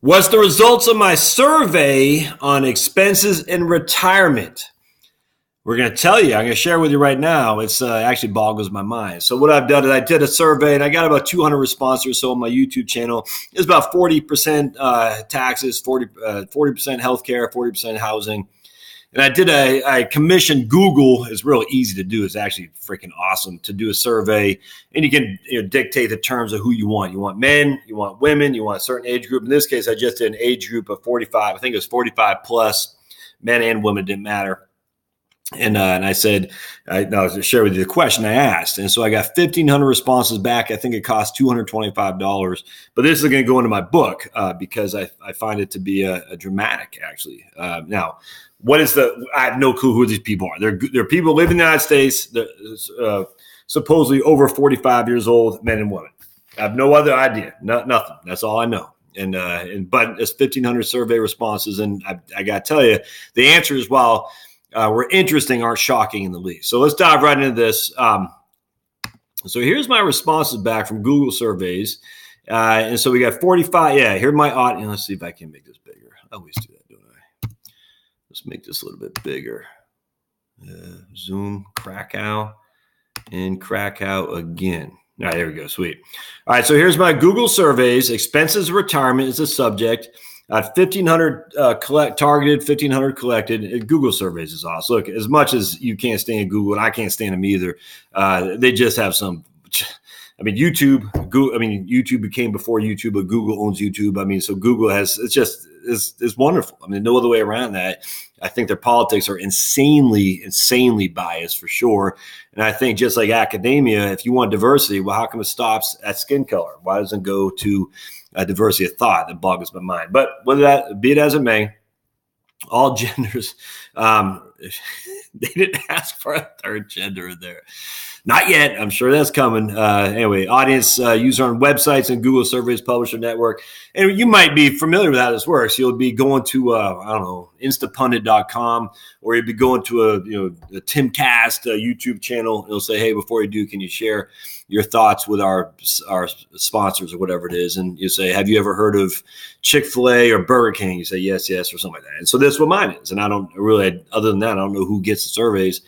What's the results of my survey on expenses in retirement? We're going to tell you. I'm going to share with you right now. It's actually boggles my mind. So what I've done is I did a survey, and I got about 200 responses or so on my YouTube channel. It's about 40% taxes, 40% healthcare, 40% housing. And I commissioned Google. It's real easy to do. It's actually freaking awesome to do a survey, and you can dictate the terms of who you want. You want men, you want women, you want a certain age group. In this case, I just did an age group of 45. I think it was 45 plus, men and women, didn't matter. And I said, I'll share with you the question I asked. And so I got 1,500 responses back. I think it cost $225. But this is going to go into my book because I find it to be a dramatic, actually. Now, I have no clue who these people are. They're people living in the United States, supposedly over 45 years old, men and women. I have no other idea. Nothing. That's all I know. But it's 1,500 survey responses. And I got to tell you, the answers, while were interesting, aren't shocking in the least. So let's dive right into this. So here's my responses back from Google surveys. And so we got 45. Yeah, here's my audience. Let's see if I can make this bigger. I always do that, don't I? Let's make this a little bit bigger. Zoom, Krakow, and Krakow again. All right, there we go. Sweet. All right, so here's my Google surveys. Expenses of retirement is the subject. 1,500 targeted, 1,500 collected. Google surveys is awesome. Look, as much as you can't stand Google, and I can't stand them either, they just have some. I mean, YouTube became before YouTube, but Google owns YouTube. I mean, so Google it's wonderful. I mean, no other way around that. I think their politics are insanely biased for sure. And I think just like academia, if you want diversity, well, how come it stops at skin color? Why doesn't it go to diversity of thought? That boggles my mind. But whether that be it as it may, all genders, they didn't ask for a third gender in there. Not yet. I'm sure that's coming. Anyway, audience user on websites and Google surveys publisher network. And you might be familiar with how this works. You'll be going to, instapundit.com, or you'll be going to a Timcast YouTube channel. It'll say, hey, before you do, can you share your thoughts with our sponsors or whatever it is? And you say, have you ever heard of Chick-fil-A or Burger King? You say, yes, or something like that. And so that's what mine is. And I don't really, other than that, I don't know who gets the surveys.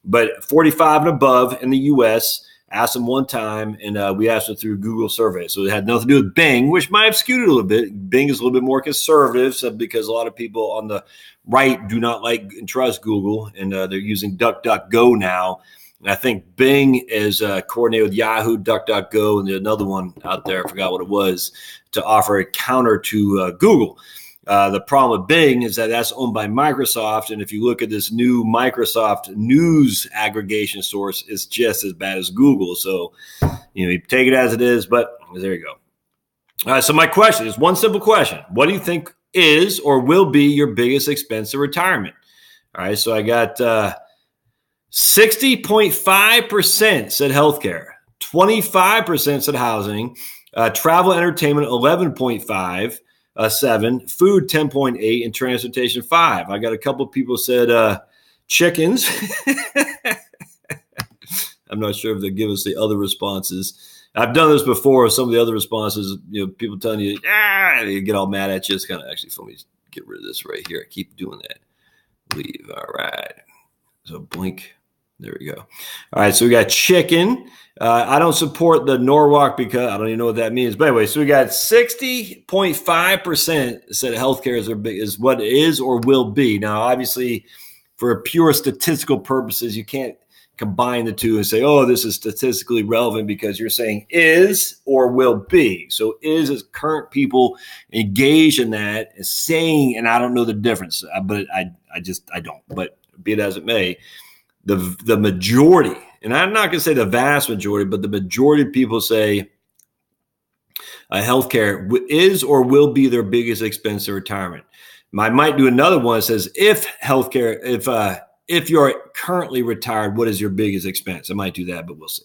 But 45 and above in the U.S., asked them one time, and we asked them through Google survey. So it had nothing to do with Bing, which might have skewed it a little bit. Bing is a little bit more conservative because a lot of people on the right do not like and trust Google, and they're using DuckDuckGo now. And I think Bing is coordinated with Yahoo, DuckDuckGo, and another one out there, I forgot what it was, to offer a counter to Google. The problem with Bing is that that's owned by Microsoft. And if you look at this new Microsoft news aggregation source, it's just as bad as Google. So, you take it as it is, but there you go. All right. So my question is one simple question. What do you think is or will be your biggest expense of retirement? All right. So I got 60.5% said healthcare, 25% said housing, travel, entertainment, 11.5%. 7, food 10.8, and transportation 5. I got a couple of people said chickens. I'm not sure if they give us the other responses. I've done this before. Some of the other responses, people telling you, they get all mad at you. It's kind of actually for me to get rid of this right here. I keep doing that. Leave. All right. So blink. There we go. All right. So we got chicken. I don't support the Norwalk because I don't even know what that means. But anyway, so we got 60.5% said healthcare is what it is or will be. Now, obviously, for pure statistical purposes, you can't combine the two and say, oh, this is statistically relevant because you're saying is or will be. So is current people engaged in that and saying, and I don't know the difference, but I don't. But be it as it may, the majority, and I'm not going to say the vast majority, but the majority of people say healthcare is or will be their biggest expense in retirement. I might do another one that says if you're currently retired, what is your biggest expense? I might do that, but we'll see.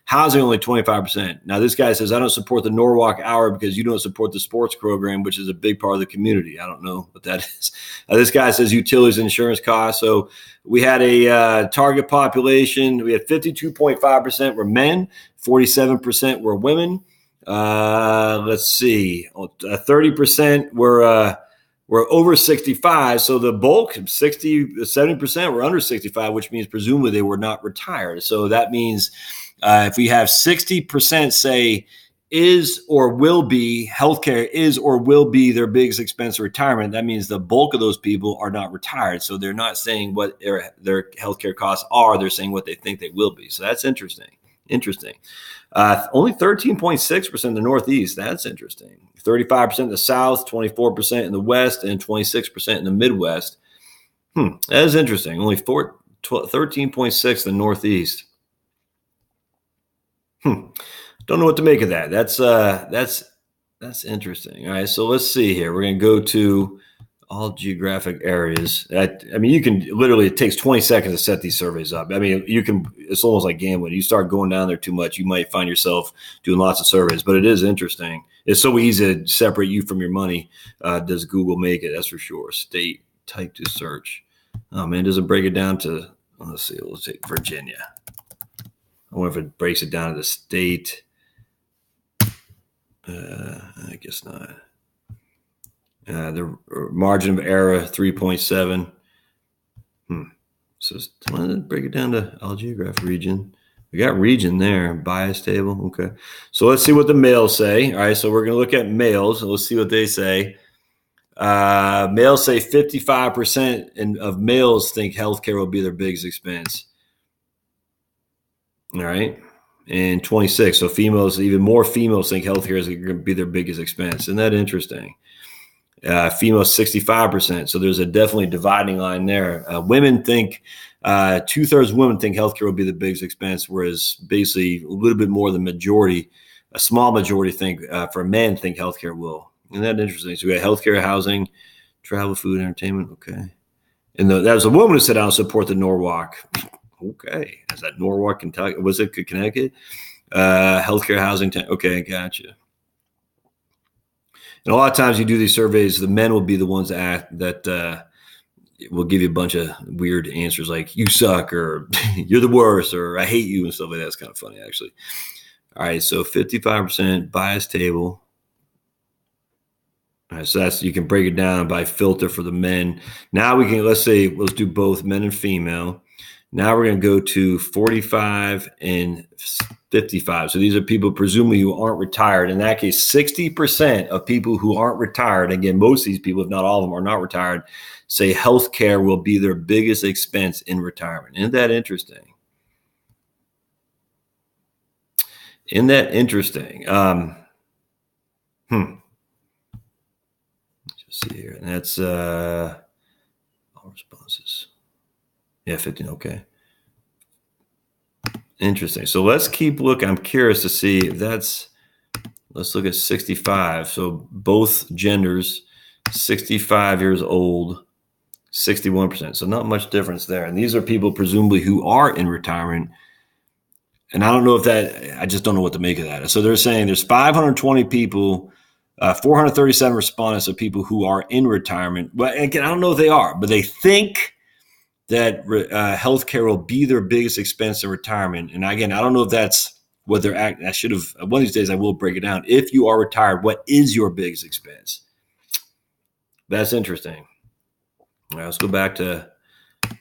Housing, only 25%. Now, this guy says, I don't support the Norwalk Hour because you don't support the sports program, which is a big part of the community. I don't know what that is. This guy says utilities and insurance costs. So we had a target population. We had 52.5% were men, 47% were women. Let's see, 30% were over 65. So the bulk, 70% were under 65, which means presumably they were not retired. So that means if we have 60% say is or will be healthcare is or will be their biggest expense of retirement, that means the bulk of those people are not retired. So they're not saying what their healthcare costs are. They're saying what they think they will be. So that's interesting. Only 13.6% in the Northeast. That's interesting. 35% in the South, 24% in the West, and 26% in the Midwest. That is interesting. Only 13.6 in the Northeast. Don't know what to make of that. That's interesting. All right, so let's see here. We're going to go to all geographic areas. I mean, you can literally, it takes 20 seconds to set these surveys up. I mean, it's almost like gambling. You start going down there too much, you might find yourself doing lots of surveys, but it is interesting. It's so easy to separate you from your money. Does Google make it? That's for sure. State, type to search. Oh man, does it break it down to, let's see, let's take Virginia. I wonder if it breaks it down to the state. I guess not. The margin of error, 3.7. So let's break it down to all geographic region. We got region there, bias table. Okay. So let's see what the males say. All right. So we're going to look at males. Let's see what they say. Males say 55% of males think healthcare will be their biggest expense. All right. And 26. So females, even more females think healthcare is going to be their biggest expense. Isn't that interesting? Females 65%. So there's a definitely dividing line there. Women think 2/3 of women think healthcare will be the biggest expense, whereas basically a little bit more than majority, a small majority think for men think healthcare will. Isn't that interesting? So we got healthcare, housing, travel, food, entertainment. Okay. And that was a woman who said, I'll support the Norwalk. Okay. Is that Norwalk, Kentucky? Was it Connecticut? Healthcare, housing. Okay. Gotcha. And a lot of times you do these surveys, the men will be the ones that will give you a bunch of weird answers like you suck or you're the worst or I hate you and stuff like that. It's kind of funny, actually. All right. So 55% bias table. All right, so that's, you can break it down by filter for the men. Now we can, let's do both men and female. Now we're going to go to 45 and 55. So these are people presumably who aren't retired. In that case, 60% of people who aren't retired, again, most of these people, if not all of them, are not retired, say healthcare will be their biggest expense in retirement. Isn't that interesting? Isn't that interesting? See here, and that's all responses. Yeah, 15. Okay, interesting. So let's keep looking. I'm curious to see if that's. Let's look at 65. So both genders, 65 years old, 61%. So not much difference there. And these are people presumably who are in retirement. And I don't know if that. I just don't know what to make of that. So they're saying there's 520 people. 437 respondents of people who are in retirement. Well, again, I don't know if they are, but they think that healthcare will be their biggest expense in retirement. And again, I don't know if that's what they're acting. I should have, one of these days I will break it down. If you are retired, what is your biggest expense? That's interesting. All right, let's go back to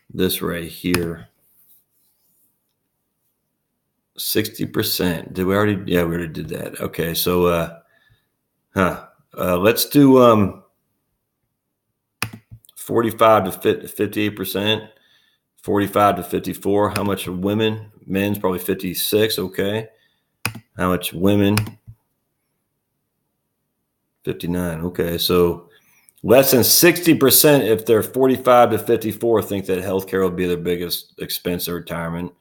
this right here. 60%. Did we already? Yeah, we already did that. Okay, so let's do 45 to 58%, 45 to 54. How much are women? Men's probably 56. Okay. How much women? 59. Okay. So less than 60% if they're 45 to 54 think that healthcare will be their biggest expense of retirement.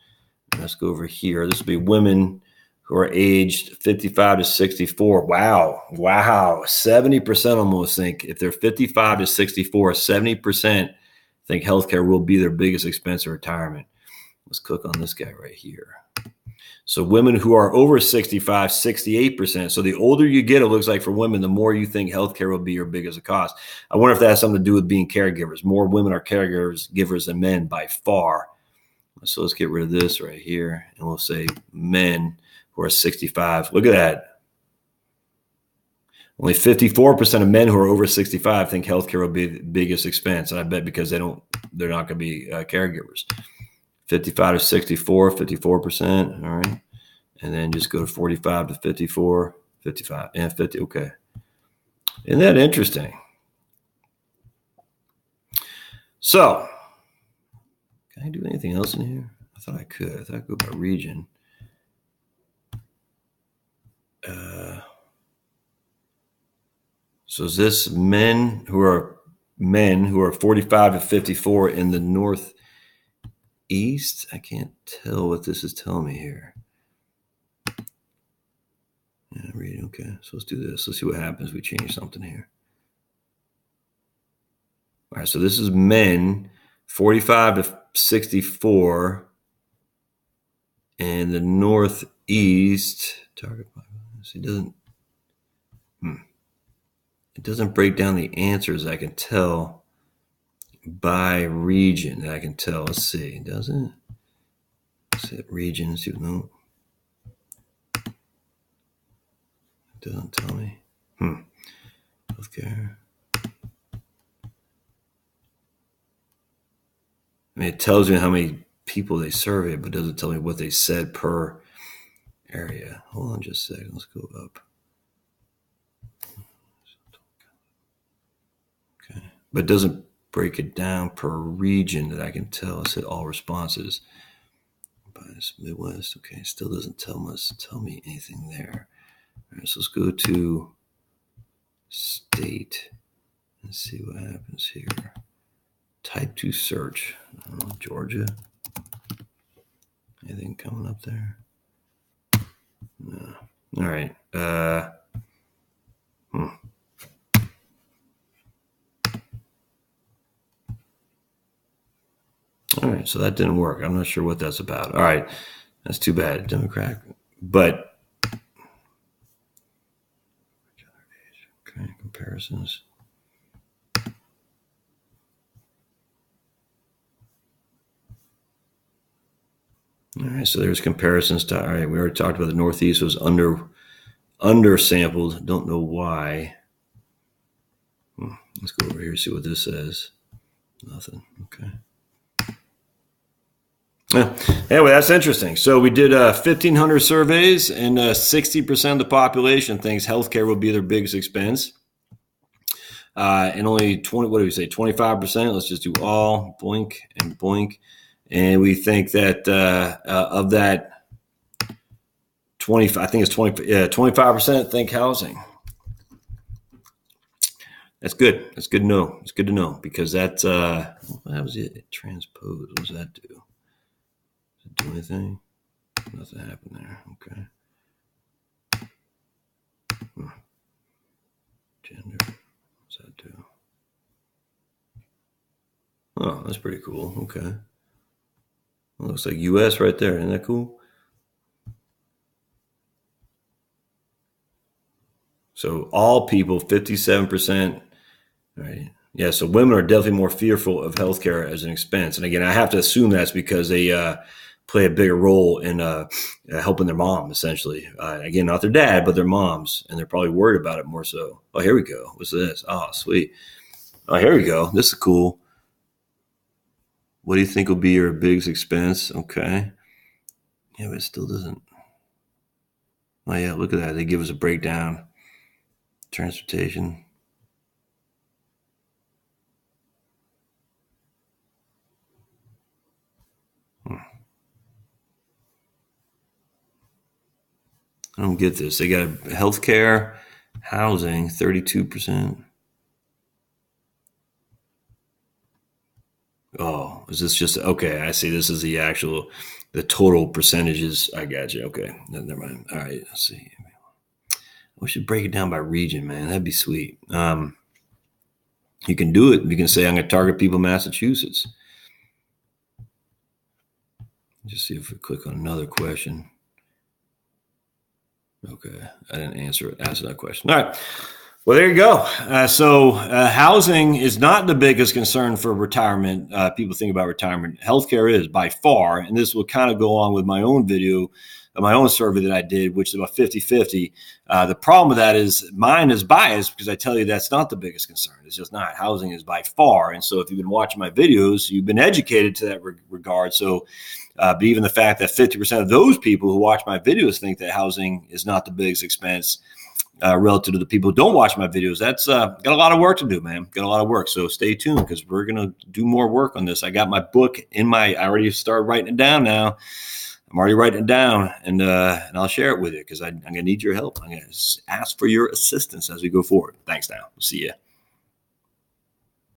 Let's go over here. This will be women who are aged 55 to 64. Wow. 70% almost think if they're 55 to 64, 70% think healthcare will be their biggest expense of retirement. Let's click on this guy right here. So women who are over 65, 68%. So the older you get, it looks like for women, the more you think healthcare will be your biggest cost. I wonder if that has something to do with being caregivers. More women are caregivers than men by far. So let's get rid of this right here. And we'll say men who are 65. Look at that. Only 54% of men who are over 65 think healthcare will be the biggest expense. And I bet because they're not going to be caregivers. 55 to 64, 54%. All right. And then just go to 45 to 54, 55, and 50. Okay. Isn't that interesting? So, can I do anything else in here? I thought I could. I thought I'd go by region. So is this men who are 45 to 54 in the Northeast? I can't tell what this is telling me here. Yeah, reading. Okay, so let's do this. Let's see what happens. We change something here. All right, so this is men 45 to 64 in the Northeast. Target. It doesn't break down the answers. I can tell by region. I can tell. Let's see. Does it? Let's hit region. See what no. It doesn't tell me. Healthcare. I mean, it tells me how many people they surveyed, but doesn't tell me what they said per area. Hold on just a second. Let's go up. Okay. But it doesn't break it down per region that I can tell. It said all responses. Bias Midwest. Okay. Still doesn't tell me anything there. All right. So let's go to state and see what happens here. Type 2 search. Georgia. Anything coming up there? No. All right. All right. So that didn't work. I'm not sure what that's about. All right. That's too bad. Democrat. But. Okay. Comparisons. All right, so there's comparisons to, all right, we already talked about the Northeast was undersampled. Don't know why. Let's go over here, see what this says. Nothing. Okay. Yeah. Anyway, that's interesting. So we did 1,500 surveys, and 60% of the population thinks healthcare will be their biggest expense. And only 25%. Let's just do all, boink and boink. And we think that of that 25% think housing. That's good. That's good to know. It's good to know because that's that was it. Transpose. What does that do? Does it do anything? Nothing happened there. Okay. Gender. What's that do? Oh, that's pretty cool. Okay. Well, looks like U.S. right there. Isn't that cool? So all people, 57%. Right. Yeah, so women are definitely more fearful of healthcare as an expense. And again, I have to assume that's because they play a bigger role in helping their mom, essentially. Again, not their dad, but their moms. And they're probably worried about it more so. Oh, here we go. What's this? Oh, sweet. Oh, here we go. This is cool. What do you think will be your biggest expense? Okay. Yeah, but it still doesn't. Oh, yeah, look at that. They give us a breakdown. Transportation. I don't get this. They got healthcare, housing, 32%. Oh, is this just okay? I see. This is the total percentages. I got you. Okay, never mind. All right, let's see. We should break it down by region, man. That'd be sweet. You can do it. You can say, I'm going to target people in Massachusetts. Just see if we click on another question. Okay, I didn't answer that question. All right. Well, there you go. So housing is not the biggest concern for retirement. People think about retirement. Healthcare is by far, and this will kind of go on with my own video my own survey that I did, which is about 50-50. The problem with that is mine is biased because I tell you that's not the biggest concern. It's just not. Housing is by far. And so if you've been watching my videos, you've been educated to that regard. So but even the fact that 50% of those people who watch my videos think that housing is not the biggest expense relative to the people who don't watch my videos, that's got a lot of work to do, man. Got a lot of work. So stay tuned because we're going to do more work on this. I got my book I already started writing it down now. I'm already writing it down and I'll share it with you because I'm going to need your help. I'm going to ask for your assistance as we go forward. Thanks now. We'll see you.